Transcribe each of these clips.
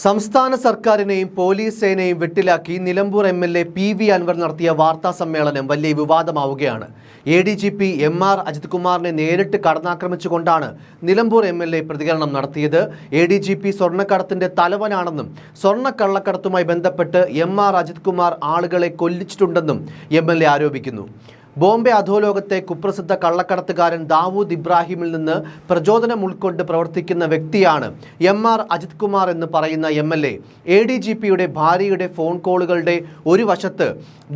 സംസ്ഥാന സർക്കാരിനെയും പോലീസ് സേനയും വെട്ടിലാക്കി നിലമ്പൂർ എംഎൽഎ പി.വി. അൻവർ നടത്തിയ വാർത്താ സമ്മേളനം വലിയ വിവാദമാവുകയാണ്. എ.ഡി.ജി.പി. എം.ആർ. അജിത് കുമാറിനെ നേരിട്ട് കടന്നാക്രമിച്ചുകൊണ്ടാണ് നിലമ്പൂർ എംഎൽഎ പ്രതികരണം നടത്തിയത്. എ.ഡി.ജി.പി. സ്വർണ്ണക്കടത്തിന്റെ തലവനാണെന്നും സ്വർണ്ണക്കള്ളക്കടത്തുമായി ബന്ധപ്പെട്ട് എം.ആർ. അജിത് കുമാർ ആളുകളെ കൊല്ലിച്ചിട്ടുണ്ടെന്നും എംഎൽഎ ആരോപിക്കുന്നു. ബോംബെ അധോലോകത്തെ കുപ്രസിദ്ധ കള്ളക്കടത്തുകാരൻ ദാവൂദ് ഇബ്രാഹിമിൽ നിന്ന് പ്രചോദനം ഉൾക്കൊണ്ട് പ്രവർത്തിക്കുന്ന വ്യക്തിയാണ് എം.ആർ. അജിത് കുമാർ എന്ന് പറയുന്ന എംഎൽഎ എ.ഡി.ജി.പിയുടെ ഭാര്യയുടെ ഫോൺ കോളുകളുടെ ഒരു വശത്ത്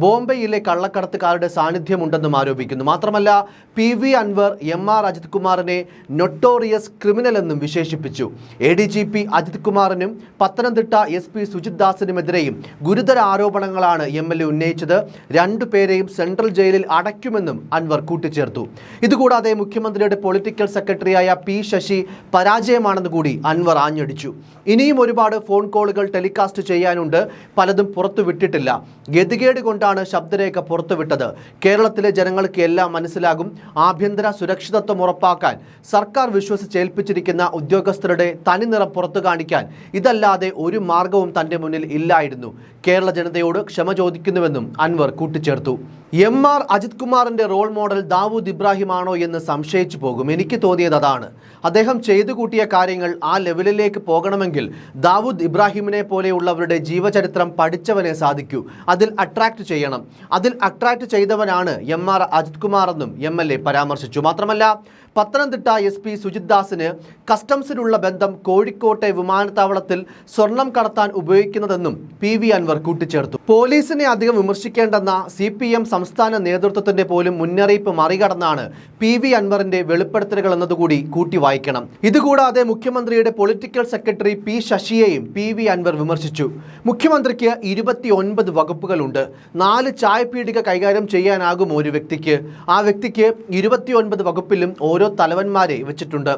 ബോംബെയിലെ കള്ളക്കടത്തുകാരുടെ സാന്നിധ്യമുണ്ടെന്നും ആരോപിക്കുന്നു. മാത്രമല്ല, പി.വി. അൻവർ എം.ആർ. അജിത് കുമാറിനെ നൊട്ടോറിയസ് ക്രിമിനൽ എന്നും വിശേഷിപ്പിച്ചു. എ.ഡി.ജി.പി. അജിത് കുമാറിനും പത്തനംതിട്ട എസ്.പി. സുജിത് ദാസിനുമെതിരെയും ഗുരുതര ആരോപണങ്ങളാണ് എംഎൽഎ ഉന്നയിച്ചത്. രണ്ടുപേരെയും സെൻട്രൽ ജയിലിൽ അടയ്ക്കുമെന്നും അൻവർ കൂട്ടിച്ചേർത്തു. ഇതുകൂടാതെ മുഖ്യമന്ത്രിയുടെ പൊളിറ്റിക്കൽ സെക്രട്ടറിയായ പി ശശി പരാജയമാണെന്ന് കൂടി അൻവർ ആഞ്ഞടിച്ചു. ഇനിയും ഒരുപാട് ഫോൺ കോളുകൾ ടെലികാസ്റ്റ് ചെയ്യാനുണ്ട്, പലതും പുറത്തുവിട്ടിട്ടില്ല. ഗതികേട് കൊണ്ടാണ് ശബ്ദരേഖ പുറത്തുവിട്ടത്. കേരളത്തിലെ ജനങ്ങൾക്ക് എല്ലാം മനസ്സിലാകും. ആഭ്യന്തര സുരക്ഷിതത്വം ഉറപ്പാക്കാൻ സർക്കാർ വിശ്വസിച്ചേൽപ്പിച്ചിരിക്കുന്ന ഉദ്യോഗസ്ഥരുടെ തനിനിറം പുറത്തു കാണിക്കാൻ ഇതല്ലാതെ ഒരു മാർഗവും തന്റെ മുന്നിൽ ഇല്ലായിരുന്നു. കേരള ജനതയോട് ക്ഷമ ചോദിക്കുന്നുവെന്നും അൻവർ കൂട്ടിച്ചേർത്തു. എം.ആർ. അജിത് കുമാറിന്റെ റോൾ മോഡൽ ദാവൂദ് ഇബ്രാഹിം ആണോ എന്ന് സംശയിച്ചു പോകും. എനിക്ക് തോന്നിയത് അതാണ്. അദ്ദേഹം ചെയ്തു കൂട്ടിയ കാര്യങ്ങൾ ആ ലെവലിലേക്ക് പോകണമെങ്കിൽ ദാവൂദ് ഇബ്രാഹിമിനെ പോലെയുള്ളവരുടെ ജീവചരിത്രം പഠിച്ചവനെ സാധിക്കൂ. അതിൽ അട്രാക്ട് ചെയ്യണം. അതിൽ അട്രാക്ട് ചെയ്തവനാണ് എം.ആർ. അജിത് കുമാർ എന്നും എംഎൽഎ പരാമർശിച്ചു. മാത്രമല്ല, പത്തനംതിട്ട എസ്.പി. സുജിത് ദാസിന് കസ്റ്റംസിനുള്ള ബന്ധം കോഴിക്കോട്ടെ വിമാനത്താവളത്തിൽ സ്വർണം കടത്താൻ ഉപയോഗിക്കുന്നതെന്നും പി.വി. അൻവർ കൂട്ടിച്ചേർത്തു. പോലീസിനെ അധികം വിമർശിക്കേണ്ടെന്ന CPM സംസ്ഥാന നേതൃത്വത്തിന്റെ പോലും മുന്നറിയിപ്പ് മറികടന്നാണ് പി.വി. അൻവറിന്റെ വെളിപ്പെടുത്തലുകൾ എന്നതുകൂടി കൂട്ടി വായിക്കണം. ഇതുകൂടാതെ മുഖ്യമന്ത്രിയുടെ പൊളിറ്റിക്കൽ സെക്രട്ടറി പി ശശിയെയും പി.വി. അൻവർ വിമർശിച്ചു. മുഖ്യമന്ത്രിക്ക് 29 വകുപ്പുകളുണ്ട്. 4 ചായപ്പീടിക കൈകാര്യം ചെയ്യാനാകും ഒരു വ്യക്തിക്ക്. ആ വ്യക്തിക്ക് 29 വകുപ്പിലും ഓരോ തലവന്മാരെ വെച്ചിട്ടുണ്ട്.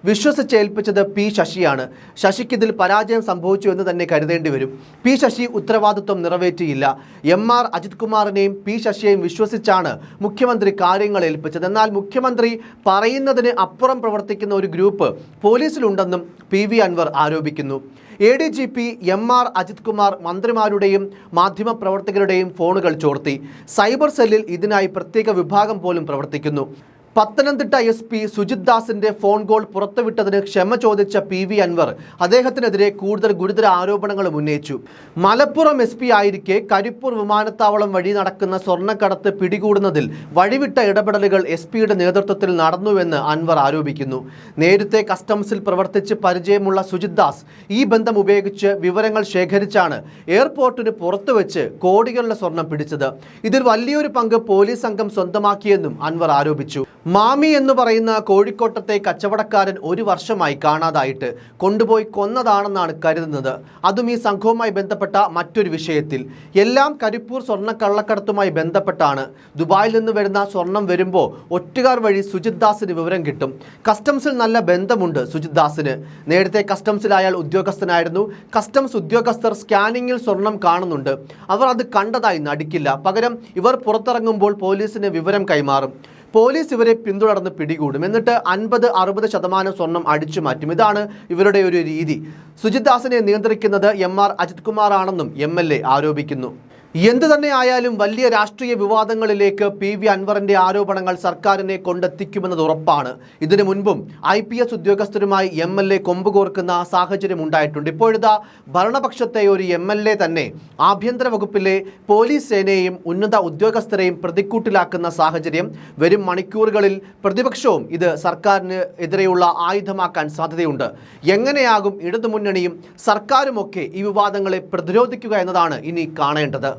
വിശ്വസിച്ചേൽപ്പിച്ചത് പി ശശിയാണ്. ശശിക്ക് ഇതിൽ പരാജയം സംഭവിച്ചു എന്ന് തന്നെ കരുതേണ്ടി വരും. പി ശശി ഉത്തരവാദിത്വം നിറവേറ്റിയില്ല. എം.ആർ. അജിത് കുമാറിനെയും പി ശശിയെയും വിശ്വസിച്ചാണ് മുഖ്യമന്ത്രി കാര്യങ്ങൾ ഏൽപ്പിച്ചത്. എന്നാൽ മുഖ്യമന്ത്രി പറയുന്നതിന് അപ്പുറം പ്രവർത്തിക്കുന്ന ഒരു ഗ്രൂപ്പ് പോലീസിലുണ്ടെന്നും പി.വി. അൻവർ ആരോപിക്കുന്നു. എ.ഡി.ജി.പി. എം.ആർ. അജിത് കുമാർ മന്ത്രിമാരുടെയും മാധ്യമപ്രവർത്തകരുടെയും ഫോണുകൾ ചോർത്തി. സൈബർ സെല്ലിൽ ഇതിനായി പ്രത്യേക വിഭാഗം പോലും പ്രവർത്തിക്കുന്നു. പത്തനംതിട്ട എസ്.പി. സുജിത് ദാസിന്റെ ഫോൺ കോൾ പുറത്തുവിട്ടതിന് ക്ഷമ ചോദിച്ച പി.വി. അൻവർ അദ്ദേഹത്തിനെതിരെ കൂടുതൽ ഗുരുതര ആരോപണങ്ങളും ഉന്നയിച്ചു. മലപ്പുറം SP ആയിരിക്കെ കരിപ്പൂർ വിമാനത്താവളം വഴി നടക്കുന്ന സ്വർണ്ണക്കടത്ത് പിടികൂടുന്നതിൽ വഴിവിട്ട ഇടപെടലുകൾ SP.യുടെ നേതൃത്വത്തിൽ നടന്നുവെന്ന് അൻവർ ആരോപിക്കുന്നു. നേരത്തെ കസ്റ്റംസിൽ പ്രവർത്തിച്ച് പരിചയമുള്ള സുജിത് ദാസ് ഈ ബന്ധം ഉപയോഗിച്ച് വിവരങ്ങൾ ശേഖരിച്ചാണ് എയർപോർട്ടിന് പുറത്തുവെച്ച് കോടികളുടെ സ്വർണം പിടിച്ചത്. ഇതിൽ വലിയൊരു പങ്ക് പോലീസ് സംഘം സ്വന്തമാക്കിയെന്നും അൻവർ ആരോപിച്ചു. മാമി എന്ന് പറയുന്ന കോഴിക്കോട്ടത്തെ കച്ചവടക്കാരൻ 1 വർഷമായി കാണാതായിട്ട് കൊണ്ടുപോയി കൊന്നതാണെന്നാണ് കരുതുന്നത്. അതും ഈ സംഘവുമായി ബന്ധപ്പെട്ട മറ്റൊരു വിഷയത്തിൽ. എല്ലാം കരിപ്പൂർ സ്വർണ്ണക്കള്ളക്കടത്തുമായി ബന്ധപ്പെട്ടാണ്. ദുബായിൽ നിന്ന് വരുന്ന സ്വർണം വരുമ്പോൾ ഒറ്റുകാർ വഴി സുജിത് ദാസിന് വിവരം കിട്ടും. കസ്റ്റംസിൽ നല്ല ബന്ധമുണ്ട് സുജിത് ദാസിന്. നേരത്തെ കസ്റ്റംസിൽ അയാൾ ഉദ്യോഗസ്ഥനായിരുന്നു. കസ്റ്റംസ് ഉദ്യോഗസ്ഥർ സ്കാനിങ്ങിൽ സ്വർണം കാണുന്നുണ്ട്. അവർ അത് കണ്ടതായി നടിക്കില്ല. പകരം ഇവർ പുറത്തിറങ്ങുമ്പോൾ പോലീസിന് വിവരം കൈമാറും. പോലീസ് ഇവരെ പിന്തുടർന്ന് പിടികൂടും. എന്നിട്ട് 50-60% സ്വർണം അടിച്ചു മാറ്റും. ഇതാണ് ഇവരുടെ ഒരു രീതി. സുജിത് ദാസിനെ നിയന്ത്രിക്കുന്നത് എം.ആർ. അജിത് കുമാർ ആണെന്നും എംഎൽഎ ആരോപിക്കുന്നു. എന്തു തന്നെ ആയാലും വലിയ രാഷ്ട്രീയ വിവാദങ്ങളിലേക്ക് പി.വി. അൻവറിന്റെ ആരോപണങ്ങൾ സർക്കാരിനെ കൊണ്ടെത്തിക്കുമെന്നത് ഉറപ്പാണ്. ഇതിനു മുൻപും IPS ഉദ്യോഗസ്ഥരുമായി എംഎൽഎ കൊമ്പുകോർക്കുന്ന സാഹചര്യം ഉണ്ടായിട്ടുണ്ട്. ഇപ്പോഴിതാ ഭരണപക്ഷത്തെ ഒരു എംഎൽഎ തന്നെ ആഭ്യന്തര വകുപ്പിലെ പോലീസ് സേനയെയും ഉന്നത ഉദ്യോഗസ്ഥരെയും പ്രതിക്കൂട്ടിലാക്കുന്ന സാഹചര്യം. വരും മണിക്കൂറുകളിൽ പ്രതിപക്ഷവും ഇത് സർക്കാരിന് എതിരെയുള്ള ആയുധമാക്കാൻ സാധ്യതയുണ്ട്. എങ്ങനെയാകും ഇടതുമുന്നണിയും സർക്കാരുമൊക്കെ ഈ വിവാദങ്ങളെ പ്രതിരോധിക്കുക എന്നതാണ് ഇനി കാണേണ്ടത്.